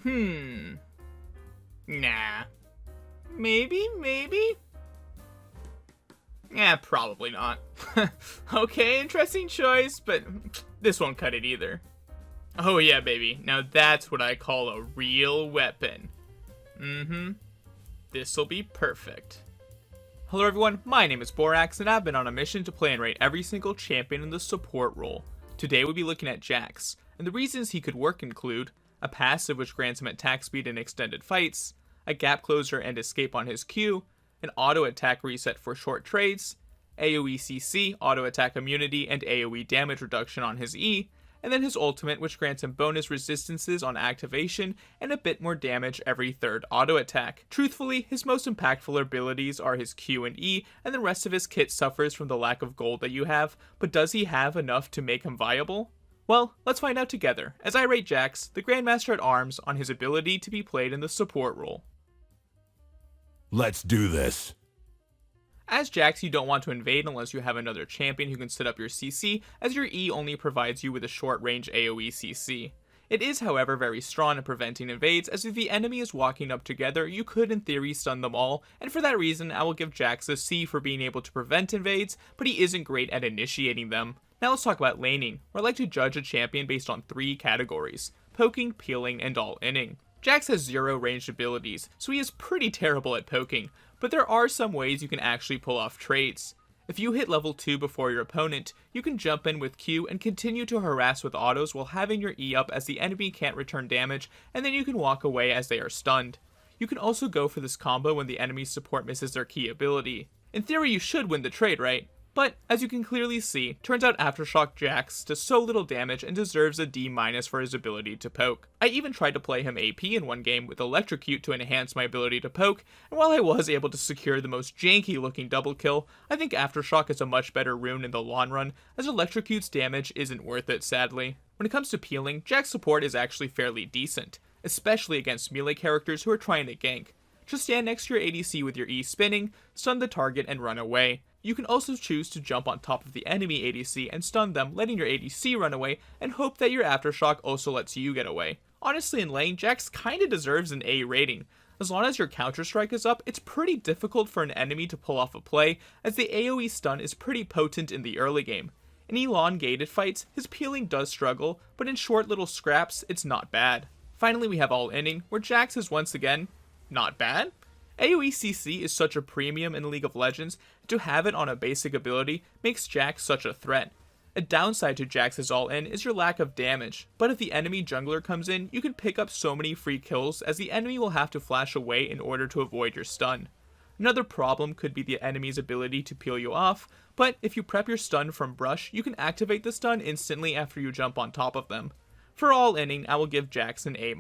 Nah. Maybe? Yeah, probably not. Okay, interesting choice, but this won't cut it either. Oh yeah, baby. Now that's what I call a real weapon. This'll be perfect. Hello everyone, my name is Borax, and I've been on a mission to play and rate every single champion in the support role. Today we'll be looking at Jax, and the reasons he could work include a passive which grants him attack speed in extended fights, a gap closer and escape on his Q, an auto attack reset for short trades, AoE CC, auto attack immunity, and AoE damage reduction on his E, and then his ultimate which grants him bonus resistances on activation and a bit more damage every third auto attack. Truthfully, his most impactful abilities are his Q and E, and the rest of his kit suffers from the lack of gold that you have, but does he have enough to make him viable? Well, let's find out together, as I rate Jax, the Grandmaster at Arms, on his ability to be played in the support role. Let's do this. As Jax, you don't want to invade unless you have another champion who can set up your CC, as your E only provides you with a short-range AoE CC. It is, however, very strong at preventing invades, as if the enemy is walking up together, you could in theory stun them all, and for that reason I will give Jax a C for being able to prevent invades, but he isn't great at initiating them. Now let's talk about laning, where I like to judge a champion based on 3 categories: poking, peeling, and all-inning. Jax has 0 ranged abilities, so he is pretty terrible at poking, but there are some ways you can actually pull off trades. If you hit level 2 before your opponent, you can jump in with Q and continue to harass with autos while having your E up as the enemy can't return damage, and then you can walk away as they are stunned. You can also go for this combo when the enemy's support misses their key ability. In theory you should win the trade, right? But, as you can clearly see, turns out Aftershock Jax does so little damage and deserves a D- for his ability to poke. I even tried to play him AP in one game with Electrocute to enhance my ability to poke, and while I was able to secure the most janky looking double kill, I think Aftershock is a much better rune in the long run, as Electrocute's damage isn't worth it sadly. When it comes to peeling, Jax Support is actually fairly decent, especially against melee characters who are trying to gank. Just stand next to your ADC with your E spinning, stun the target, and run away. You can also choose to jump on top of the enemy ADC and stun them, letting your ADC run away, and hope that your Aftershock also lets you get away. Honestly, in lane, Jax kinda deserves an A rating. As long as your Counter-Strike is up, it's pretty difficult for an enemy to pull off a play, as the AoE stun is pretty potent in the early game. In elongated fights, his peeling does struggle, but in short little scraps, it's not bad. Finally, we have all-inning, where Jax is once again not bad. AoE CC is such a premium in League of Legends, and to have it on a basic ability makes Jax such a threat. A downside to Jax's all-in is your lack of damage, but if the enemy jungler comes in, you can pick up so many free kills as the enemy will have to flash away in order to avoid your stun. Another problem could be the enemy's ability to peel you off, but if you prep your stun from brush, you can activate the stun instantly after you jump on top of them. For all-inning, I will give Jax an A-.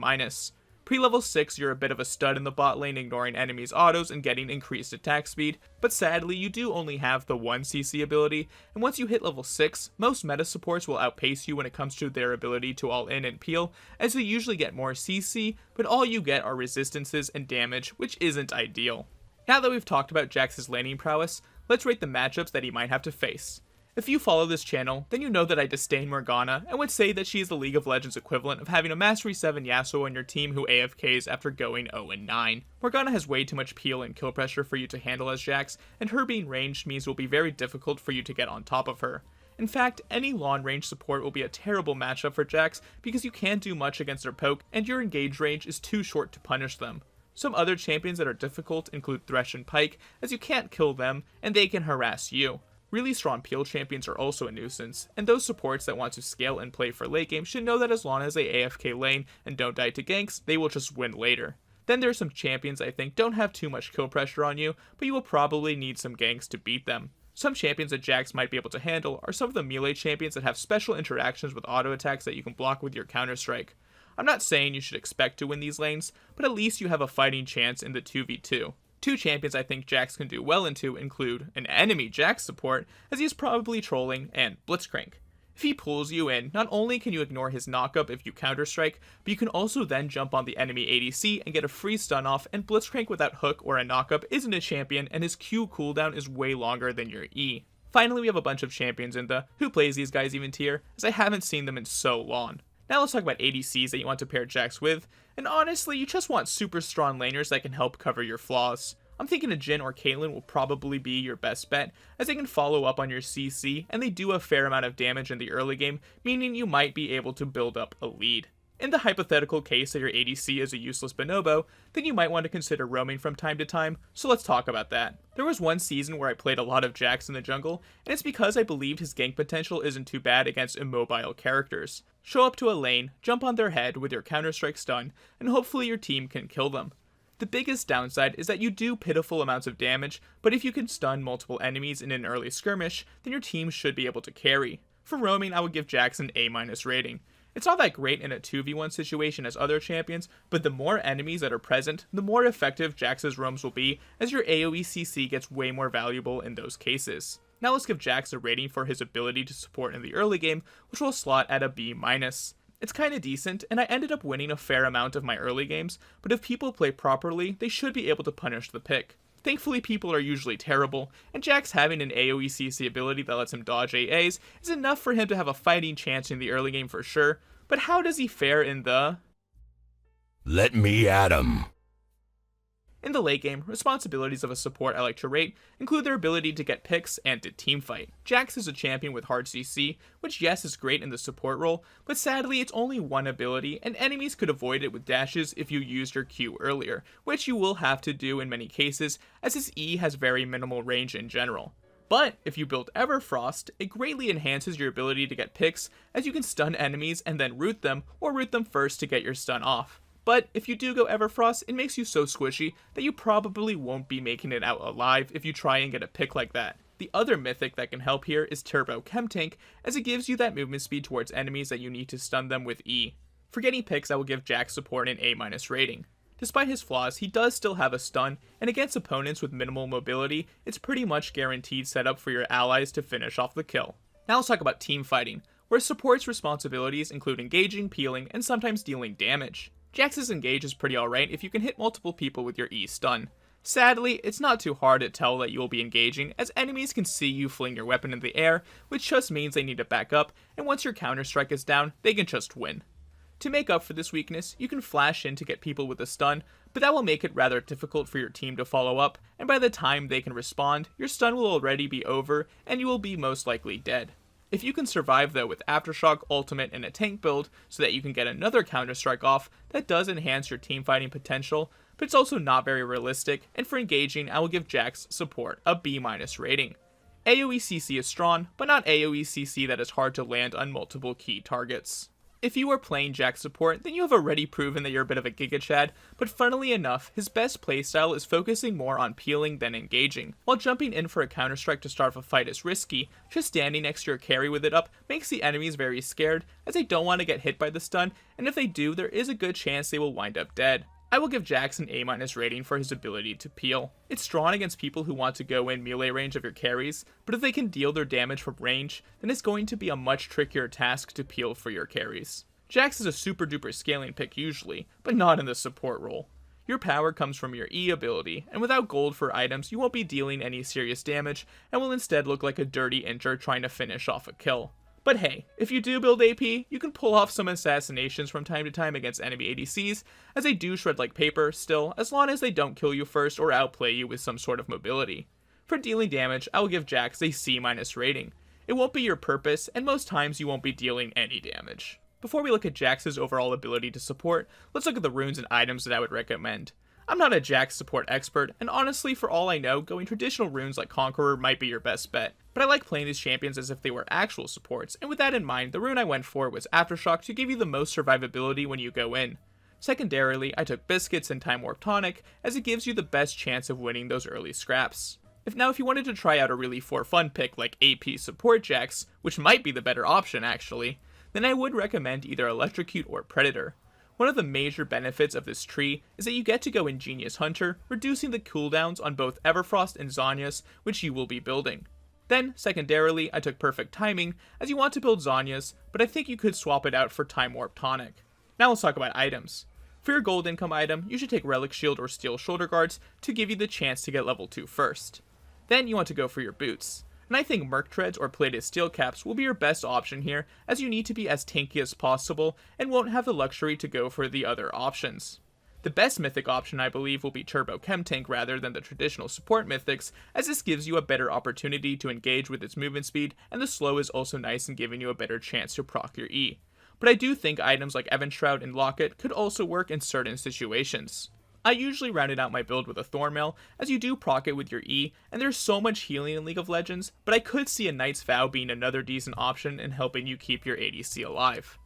Pre-level 6, you're a bit of a stud in the bot lane, ignoring enemies' autos and getting increased attack speed, but sadly you do only have the 1 CC ability, and once you hit level 6, most meta supports will outpace you when it comes to their ability to all-in and peel, as they usually get more CC, but all you get are resistances and damage, which isn't ideal. Now that we've talked about Jax's laning prowess, let's rate the matchups that he might have to face. If you follow this channel, then you know that I disdain Morgana, and would say that she is the League of Legends equivalent of having a Mastery 7 Yasuo on your team who AFKs after going 0-9. Morgana has way too much peel and kill pressure for you to handle as Jax, and her being ranged means it will be very difficult for you to get on top of her. In fact, any long-range support will be a terrible matchup for Jax because you can't do much against their poke, and your engage range is too short to punish them. Some other champions that are difficult include Thresh and Pyke, as you can't kill them, and they can harass you. Really strong peel champions are also a nuisance, and those supports that want to scale and play for late game should know that as long as they AFK lane and don't die to ganks, they will just win later. Then there are some champions I think don't have too much kill pressure on you, but you will probably need some ganks to beat them. Some champions that Jax might be able to handle are some of the melee champions that have special interactions with auto attacks that you can block with your Counter-Strike. I'm not saying you should expect to win these lanes, but at least you have a fighting chance in the 2v2. Two champions I think Jax can do well into include an enemy Jax support, as he is probably trolling, and Blitzcrank. If he pulls you in, not only can you ignore his knockup if you Counter-Strike, but you can also then jump on the enemy ADC and get a free stun off, and Blitzcrank without hook or a knockup isn't a champion, and his Q cooldown is way longer than your E. Finally, we have a bunch of champions in the who plays these guys even tier, as I haven't seen them in so long. Now let's talk about ADCs that you want to pair Jax with, And honestly, you just want super strong laners that can help cover your flaws. I'm thinking a Jhin or Caitlyn will probably be your best bet, as they can follow up on your CC, and they do a fair amount of damage in the early game, meaning you might be able to build up a lead. In the hypothetical case that your ADC is a useless bonobo, then you might want to consider roaming from time to time, so let's talk about that. There was one season where I played a lot of Jax in the jungle, and it's because I believed his gank potential isn't too bad against immobile characters. Show up to a lane, jump on their head with your Counter-Strike stun, and hopefully your team can kill them. The biggest downside is that you do pitiful amounts of damage, but if you can stun multiple enemies in an early skirmish, then your team should be able to carry. For roaming, I would give Jax an A- rating. It's not that great in a 2v1 situation as other champions, but the more enemies that are present, the more effective Jax's roams will be, as your AoE CC gets way more valuable in those cases. Now let's give Jax a rating for his ability to support in the early game, which will slot at a B-. It's kinda decent, and I ended up winning a fair amount of my early games, but if people play properly, they should be able to punish the pick. Thankfully, people are usually terrible, and Jax having an AoE CC ability that lets him dodge AAs is enough for him to have a fighting chance in the early game for sure, but how does he fare in the... Let me at him. In the late game, responsibilities of a support I like to rate include their ability to get picks and to teamfight. Jax is a champion with hard CC, which yes is great in the support role, but sadly it's only one ability, and enemies could avoid it with dashes if you used your Q earlier, which you will have to do in many cases, as his E has very minimal range in general. But if you build Everfrost, it greatly enhances your ability to get picks, as you can stun enemies and then root them, or root them first to get your stun off. But if you do go Everfrost, it makes you so squishy that you probably won't be making it out alive if you try and get a pick like that. The other mythic that can help here is Turbo Chemtank, as it gives you that movement speed towards enemies that you need to stun them with E. For getting picks, I will give Jax Support an A- rating. Despite his flaws, he does still have a stun, and against opponents with minimal mobility, it's pretty much guaranteed setup for your allies to finish off the kill. Now let's talk about team fighting, where support's responsibilities include engaging, peeling, and sometimes dealing damage. Jax's engage is pretty alright if you can hit multiple people with your E stun. Sadly, it's not too hard to tell that you will be engaging, as enemies can see you fling your weapon in the air, which just means they need to back up, and once your Counter-Strike is down, they can just win. To make up for this weakness, you can flash in to get people with a stun, but that will make it rather difficult for your team to follow up, and by the time they can respond, your stun will already be over, and you will be most likely dead. If you can survive though with Aftershock, Ultimate, and a tank build, so that you can get another Counter-Strike off, that does enhance your team fighting potential, but it's also not very realistic, and for engaging, I will give Jax Support a B- rating. AoE CC is strong, but not AoE CC that is hard to land on multiple key targets. If you are playing Jax Support, then you have already proven that you're a bit of a Giga Chad, but funnily enough, his best playstyle is focusing more on peeling than engaging. While jumping in for a Counter-Strike to start off a fight is risky, just standing next to your carry with it up makes the enemies very scared, as they don't want to get hit by the stun, and if they do, there is a good chance they will wind up dead. I will give Jax an A- rating for his ability to peel. It's strong against people who want to go in melee range of your carries, but if they can deal their damage from range, then it's going to be a much trickier task to peel for your carries. Jax is a super duper scaling pick usually, but not in the support role. Your power comes from your E ability, and without gold for items, you won't be dealing any serious damage, and will instead look like a dirty injure trying to finish off a kill. But hey, if you do build AP, you can pull off some assassinations from time to time against enemy ADCs, as they do shred like paper still, as long as they don't kill you first or outplay you with some sort of mobility. For dealing damage, I will give Jax a C- rating. It won't be your purpose, and most times you won't be dealing any damage. Before we look at Jax's overall ability to support, let's look at the runes and items that I would recommend. I'm not a Jax support expert, and honestly, for all I know, going traditional runes like Conqueror might be your best bet, but I like playing these champions as if they were actual supports, and with that in mind, the rune I went for was Aftershock to give you the most survivability when you go in. Secondarily, I took Biscuits and Time Warp Tonic, as it gives you the best chance of winning those early scraps. If you wanted to try out a really for fun pick like AP Support Jax, which might be the better option actually, then I would recommend either Electrocute or Predator. One of the major benefits of this tree is that you get to go Ingenious Hunter, reducing the cooldowns on both Everfrost and Zhonya's, which you will be building. Then, secondarily, I took Perfect Timing, as you want to build Zhonya's, but I think you could swap it out for Time Warp Tonic. Now let's talk about items. For your gold income item, you should take Relic Shield or Steel Shoulder Guards to give you the chance to get level 2 first. Then you want to go for your boots. and I think Merc Treads or Plated Steel Caps will be your best option here, as you need to be as tanky as possible and won't have the luxury to go for the other options. The best mythic option I believe will be Turbo Chem Tank rather than the traditional support mythics, as this gives you a better opportunity to engage with its movement speed, and the slow is also nice in giving you a better chance to proc your E. But I do think items like Evan Shroud and Locket could also work in certain situations. I usually rounded out my build with a Thornmail, as you do proc it with your E, and there's so much healing in League of Legends, but I could see a Knight's Vow being another decent option in helping you keep your ADC alive.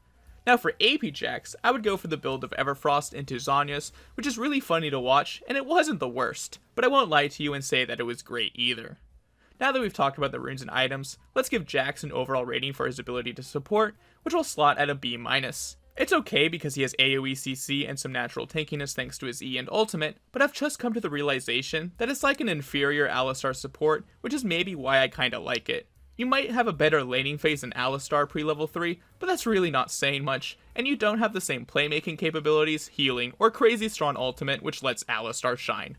Now for AP Jax, I would go for the build of Everfrost into Zhonya's, which is really funny to watch, and it wasn't the worst, but I won't lie to you and say that it was great either. Now that we've talked about the runes and items, let's give Jax an overall rating for his ability to support, which will slot at a B-. It's okay because he has AoE CC and some natural tankiness thanks to his E and ultimate, but I've just come to the realization that it's like an inferior Alistar support, which is maybe why I kinda like it. You might have a better laning phase than Alistar pre-level 3, but that's really not saying much, and you don't have the same playmaking capabilities, healing, or crazy strong ultimate which lets Alistar shine.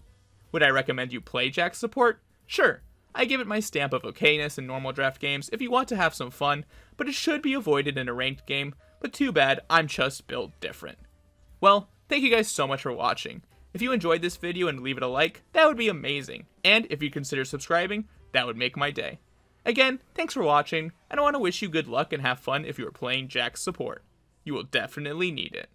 Would I recommend you play Jax support? Sure. I give it my stamp of okayness in normal draft games if you want to have some fun, but it should be avoided in a ranked game, but too bad, I'm just built different. Well, thank you guys so much for watching. If you enjoyed this video and leave it a like, that would be amazing, and if you consider subscribing, that would make my day. Again, thanks for watching, and I want to wish you good luck and have fun if you are playing Jax Support. You will definitely need it.